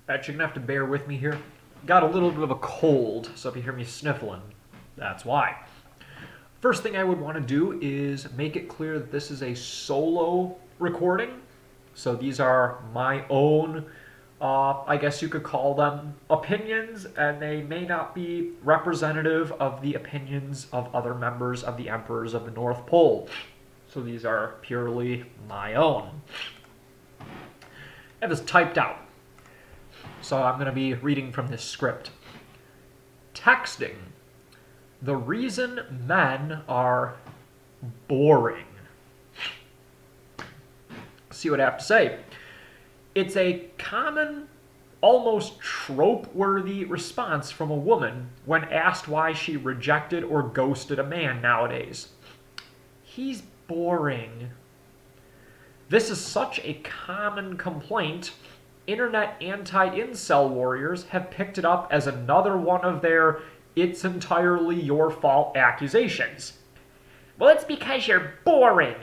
You're going to have to bear with me here. Got a little bit of a cold, so if you hear me sniffling, that's why. First thing I would want to do is make it clear that this is a solo recording. So these are my own, I guess you could call them opinions, and they may not be representative of the opinions of other members of the Emperors of the North Pole. So these are purely my own. I have this typed out. So I'm going to be reading from this script. Texting. The reason men are boring. See what I have to say. It's a common, almost trope-worthy response from a woman when asked why she rejected or ghosted a man nowadays. He's boring. This is such a common complaint. Internet anti-incel warriors have picked it up as another one of their "it's entirely your fault" accusations. Well, it's because you're boring.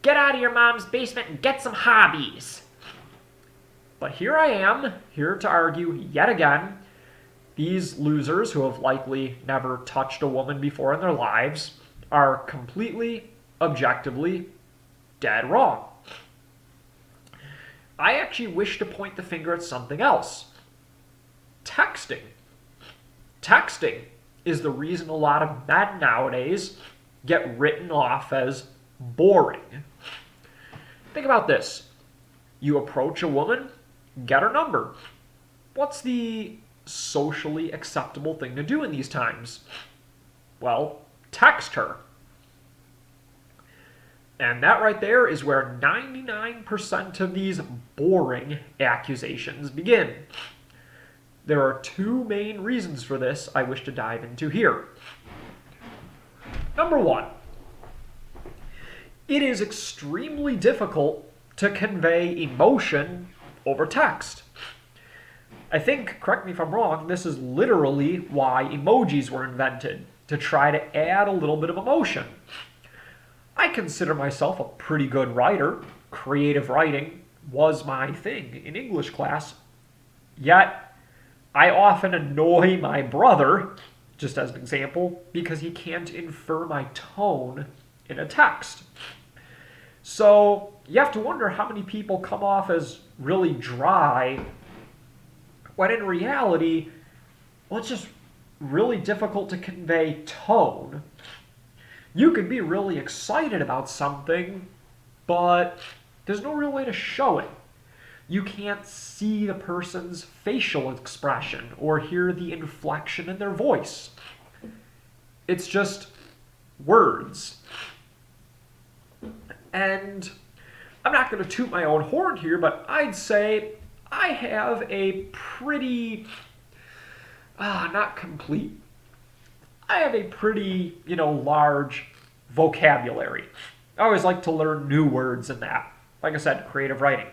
Get out of your mom's basement and get some hobbies. But here I am, here to argue yet again. These losers, who have likely never touched a woman before in their lives, are completely, objectively, dead wrong. I actually wish to point the finger at something else. Texting. Texting is the reason a lot of men nowadays get written off as boring. Think about this. You approach a woman, get her number. What's the socially acceptable thing to do in these times? Well, text her. And that right there is where 99% of these boring accusations begin. There are two main reasons for this I wish to dive into here. Number one, it is extremely difficult to convey emotion over text. I think, correct me if I'm wrong, this is literally why emojis were invented, to try to add a little bit of emotion. I consider myself a pretty good writer. Creative writing was my thing in English class. Yet, I often annoy my brother, just as an example, because he can't infer my tone in a text. So, you have to wonder how many people come off as really dry, when in reality, well, it's just really difficult to convey tone. You can be really excited about something, but there's no real way to show it. You can't see the person's facial expression or hear the inflection in their voice. It's just words. And I'm not going to toot my own horn here, but I'd say I have a pretty, not complete, I have a pretty, large vocabulary. I always like to learn new words in that. Like I said, creative writing.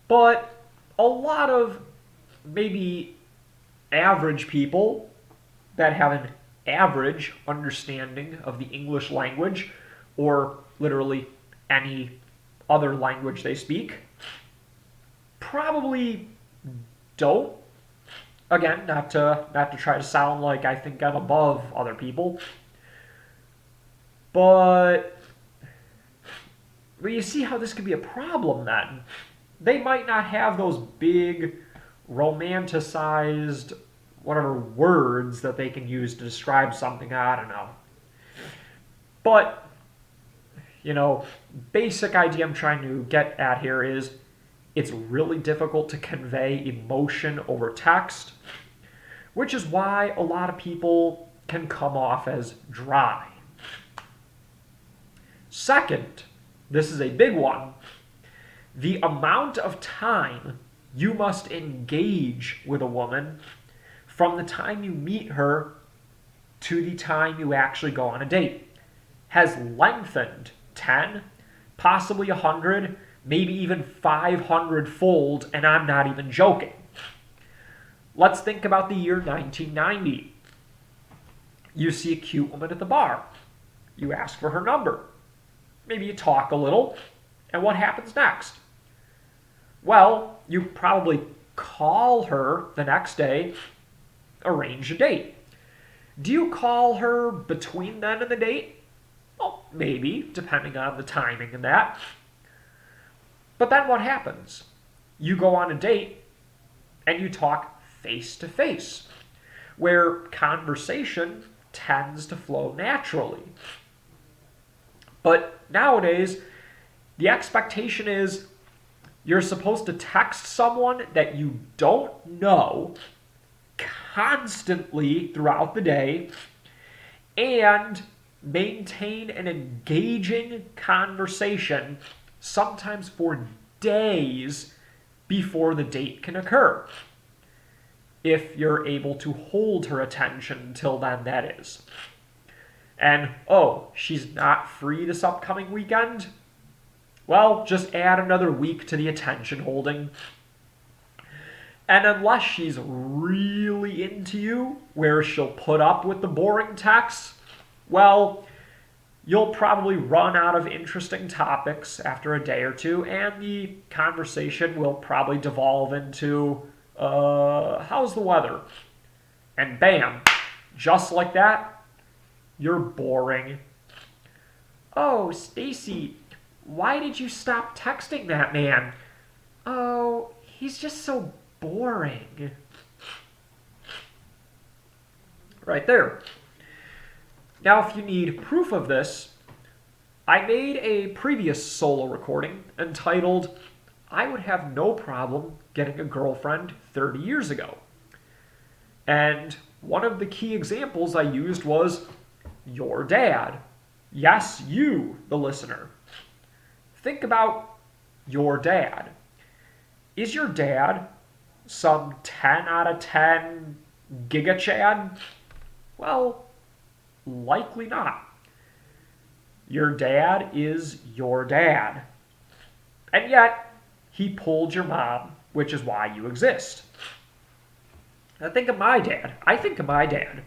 But a lot of maybe average people that have an average understanding of the English language, or literally any other language they speak, probably don't. Again, not to try to sound like I think I'm above other people, but you see how this could be a problem then. They might not have those big, romanticized, whatever words that they can use to describe something, I don't know. But, basic idea I'm trying to get at here is it's really difficult to convey emotion over text, which is why a lot of people can come off as dry. Second, this is a big one, the amount of time you must engage with a woman from the time you meet her to the time you actually go on a date has lengthened 10, possibly 100, maybe even 500-fold, and I'm not even joking. Let's think about the year 1990. You see a cute woman at the bar. You ask for her number. Maybe you talk a little, and what happens next? Well, you probably call her the next day, arrange a date. Do you call her between then and the date? Well, maybe, depending on the timing and that. But then what happens? You go on a date and you talk face to face, where conversation tends to flow naturally. But nowadays, the expectation is you're supposed to text someone that you don't know constantly throughout the day and maintain an engaging conversation, sometimes for days before the date can occur. If you're able to hold her attention until then, that is. And, oh, she's not free this upcoming weekend? Well, just add another week to the attention holding. And unless she's really into you, where she'll put up with the boring texts, well, you'll probably run out of interesting topics after a day or two, and the conversation will probably devolve into, how's the weather? And bam, just like that, you're boring. Oh, Stacy, why did you stop texting that man? Oh, he's just so boring. Right there. Now, if you need proof of this, I made a previous solo recording entitled, I Would Have No Problem Getting a Girlfriend 30 Years Ago. And one of the key examples I used was your dad. Yes, you, the listener. Think about your dad. Is your dad some 10 out of 10 Giga Chad? Well, likely not. Your dad is your dad. And yet, he pulled your mom, which is why you exist. Now think of my dad. I think of my dad.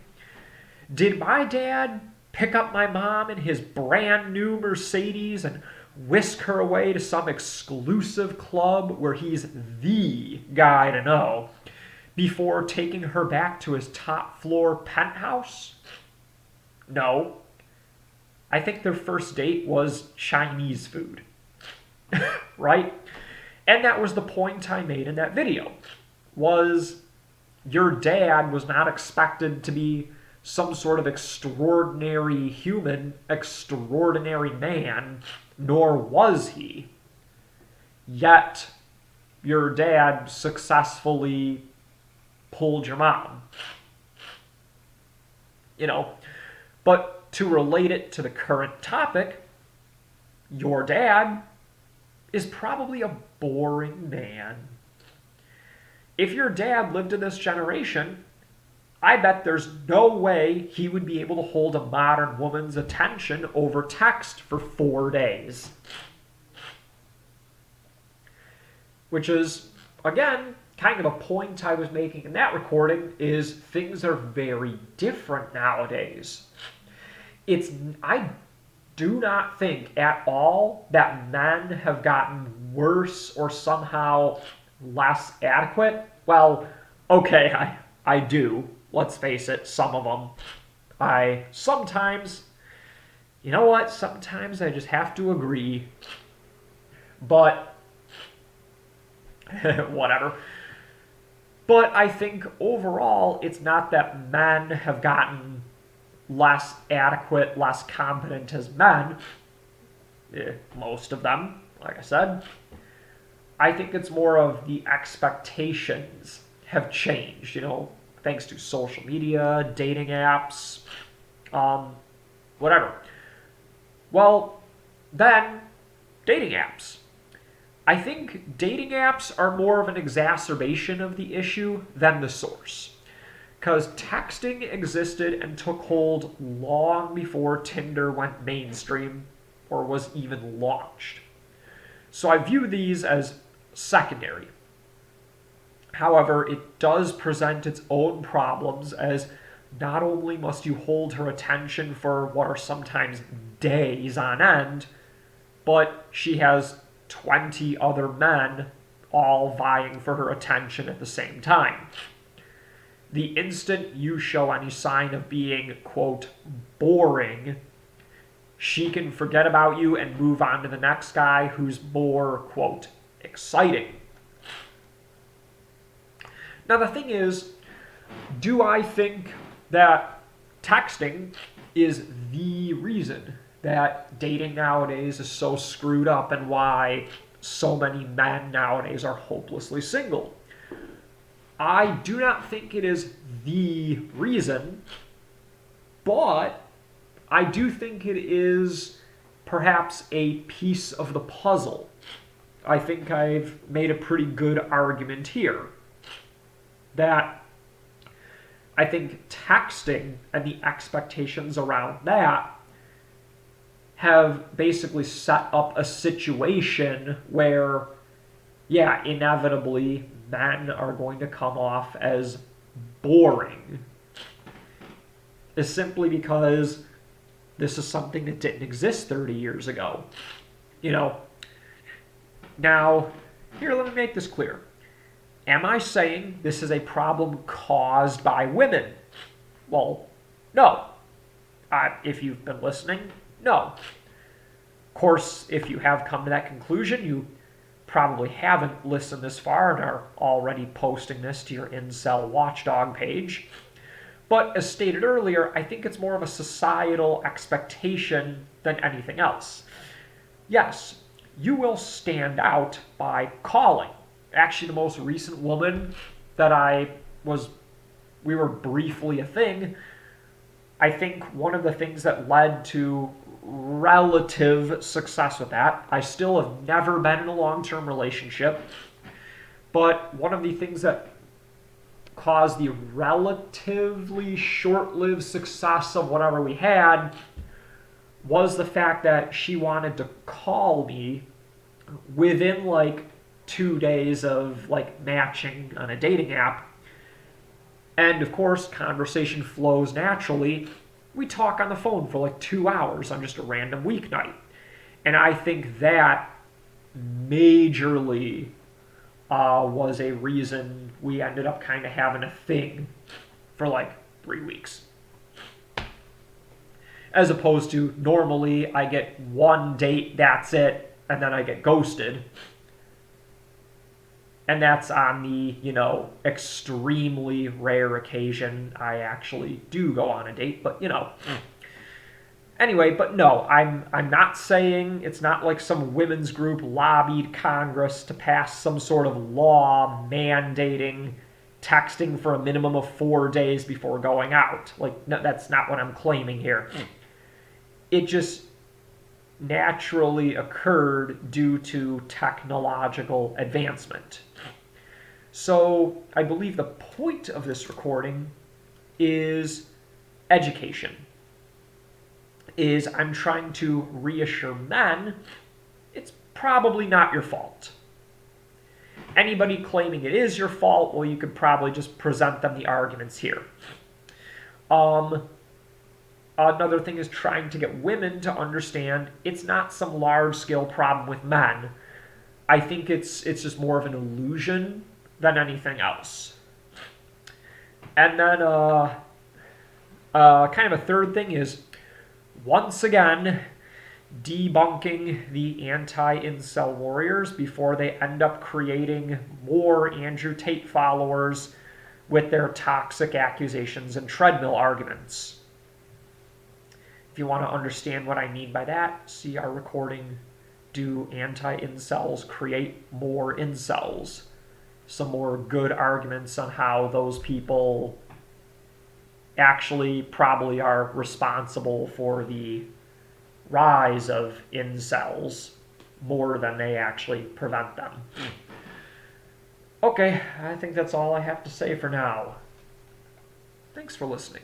Did my dad pick up my mom in his brand new Mercedes and whisk her away to some exclusive club where he's the guy to know before taking her back to his top floor penthouse? No. I think their first date was Chinese food. Right? And that was the point I made in that video, was your dad was not expected to be some sort of extraordinary human, extraordinary man, nor was he. Yet, your dad successfully pulled your mom. You know, but to relate it to the current topic, your dad is probably a boring man. If your dad lived in this generation, I bet there's no way he would be able to hold a modern woman's attention over text for 4 days. Which is, again, kind of a point I was making in that recording, is things are very different nowadays. I do not think at all that men have gotten worse or somehow less adequate. Well, okay, I do. Let's face it, some of them. Sometimes I just have to agree. But, whatever. But I think overall, it's not that men have gotten less adequate, less competent as men. Most of them, like I said. I think it's more of the expectations have changed, thanks to social media, dating apps, whatever. Well, then, dating apps. I think dating apps are more of an exacerbation of the issue than the source. Because texting existed and took hold long before Tinder went mainstream or was even launched. So I view these as secondary. However, it does present its own problems, as not only must you hold her attention for what are sometimes days on end, but she has 20 other men all vying for her attention at the same time. The instant you show any sign of being, quote, boring, she can forget about you and move on to the next guy who's more, quote, exciting. Now, the thing is, do I think that texting is the reason that dating nowadays is so screwed up and why so many men nowadays are hopelessly single? I do not think it is the reason, but I do think it is perhaps a piece of the puzzle. I think I've made a pretty good argument here that I think texting and the expectations around that have basically set up a situation where, yeah, inevitably men are going to come off as boring. Is simply because this is something that didn't exist 30 years ago. Now, here, let me make this clear. Am I saying this is a problem caused by women? Well, no. If you've been listening, no. Of course, if you have come to that conclusion, you probably haven't listened this far and are already posting this to your incel watchdog page. But as stated earlier, I think it's more of a societal expectation than anything else. Yes, you will stand out by calling. Actually, the most recent woman that we were briefly a thing, I think one of the things that led to relative success with that, I still have never been in a long-term relationship, but one of the things that caused the relatively short-lived success of whatever we had was the fact that she wanted to call me within 2 days of matching on a dating app. And of course, conversation flows naturally. We talk on the phone for 2 hours on just a random weeknight. And I think that majorly was a reason we ended up kind of having a thing for 3 weeks. As opposed to normally I get one date, that's it, and then I get ghosted. And that's on the, extremely rare occasion I actually do go on a date, but Anyway, but no, I'm not saying it's not like some women's group lobbied Congress to pass some sort of law mandating texting for a minimum of 4 days before going out. No, that's not what I'm claiming here. It just naturally occurred due to technological advancement. So I believe the point of this recording is education. I'm trying to reassure men it's probably not your fault. Anybody claiming it is your fault, well, you could probably just present them the arguments here. Another thing is trying to get women to understand it's not some large-scale problem with men. I think it's just more of an illusion than anything else. And then kind of a third thing is, once again, debunking the anti-incel warriors before they end up creating more Andrew Tate followers with their toxic accusations and treadmill arguments. If you want to understand what I mean by that, see our recording, Do Anti-Incels Create More Incels? Some more good arguments on how those people actually probably are responsible for the rise of incels more than they actually prevent them. Okay, I think that's all I have to say for now. Thanks for listening.